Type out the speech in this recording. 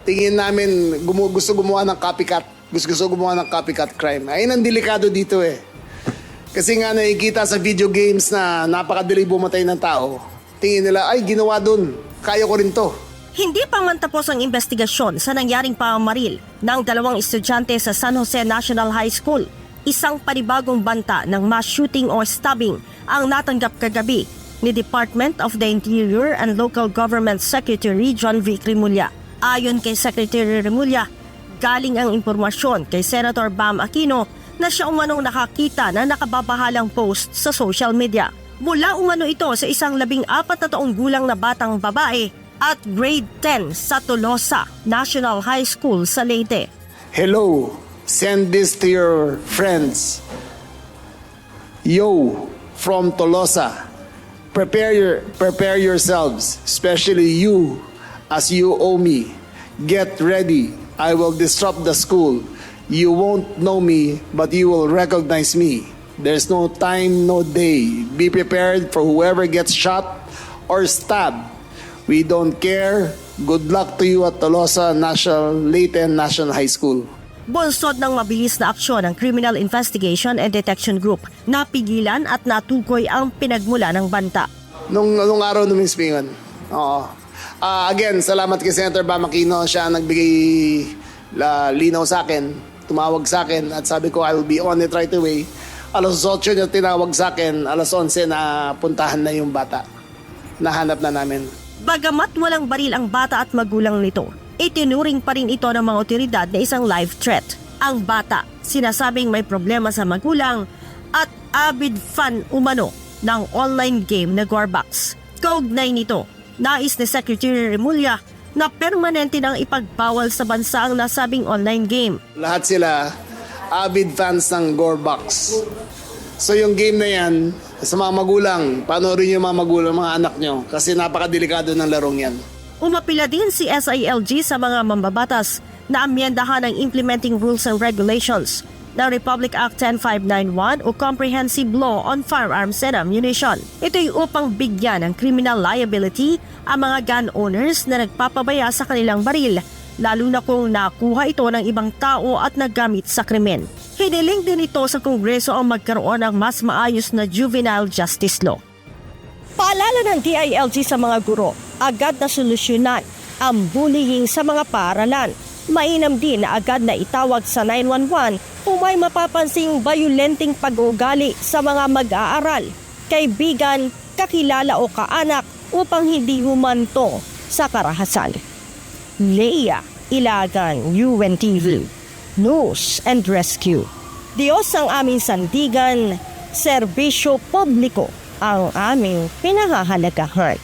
tingin namin gusto gumawa ng copycat. Gusto gumawa ng copycat crime. Ayun ang delikado dito eh. Kasi nga nakikita sa video games na napakadali bumatay ng tao. Tingin nila, ay ginawa dun. Kaya ko rin to. Hindi pa man tapos ang investigasyon sa nangyaring pamamaril ng 2 estudyante sa San Jose National High School. Isang panibagong banta ng mass shooting or stabbing ang natanggap kagabi ni Department of the Interior and Local Government Secretary John Vic Remulla. Ayon kay Secretary Remulla, galing ang impormasyon kay Senator Bam Aquino na siya umanong nakakita na nakababahalang post sa social media. Mula umano ito sa isang 14 na taong gulang na batang babae at grade 10 sa Tolosa National High School sa Leyte. Hello, send this to your friends. Yo, from Tolosa. Prepare yourselves, especially you, as you owe me. Get ready. I will disrupt the school. You won't know me, but you will recognize me. There's no time, no day. Be prepared for whoever gets shot or stabbed. We don't care. Good luck to you at Tolosa Leyte National High School. Bunsod ng mabilis na aksyon ng Criminal Investigation and Detection Group, napigilan at natukoy ang pinagmula ng banta. Nung araw nung Mispingan. Oo. Again, salamat kay Senator Bam Aquino. Siya nagbigay linaw sa akin, tumawag sa akin at sabi ko I will be on it right away. Alas 8 niya tinawag sa akin, alas 11 na puntahan na yung bata. Nahanap na namin. Bagamat walang baril ang bata at magulang nito, itinuring pa rin ito ng mga otoridad na isang life threat. Ang bata, sinasabing may problema sa magulang at avid fan umano ng online game na Gorbox. Kaugnay nito, nais ni Secretary Remulla na permanente nang ipagbawal sa bansa ang nasabing online game. Lahat sila avid fans ng Gorbox. So yung game na yan, sa mga magulang, panoorin yung mga magulang, mga anak nyo kasi napakadelikado ng larong yan. Umapila din si SILG sa mga mambabatas na amyendahan ang Implementing Rules and Regulations ng Republic Act 10591 o Comprehensive Law on Firearms and Ammunition. Ito'y upang bigyan ng criminal liability ang mga gun owners na nagpapabaya sa kanilang baril, lalo na kung nakuha ito ng ibang tao at nagamit sa krimen. Hiniling din ito sa Kongreso ang magkaroon ng mas maayos na juvenile justice law. Paalala ng DILG sa mga guro, agad na solusyonan ang bullying sa mga paaralan. Mainam din na agad na itawag sa 911 kung may mapapansing bayulenting pag-uugali sa mga mag-aaral, kaibigan, kakilala o kaanak upang hindi humanto sa karahasan. Leia Ilagan, UNTV, News and Rescue. Diyos ang aming sandigan, serbisyo publiko ang aming pinahahalagahan.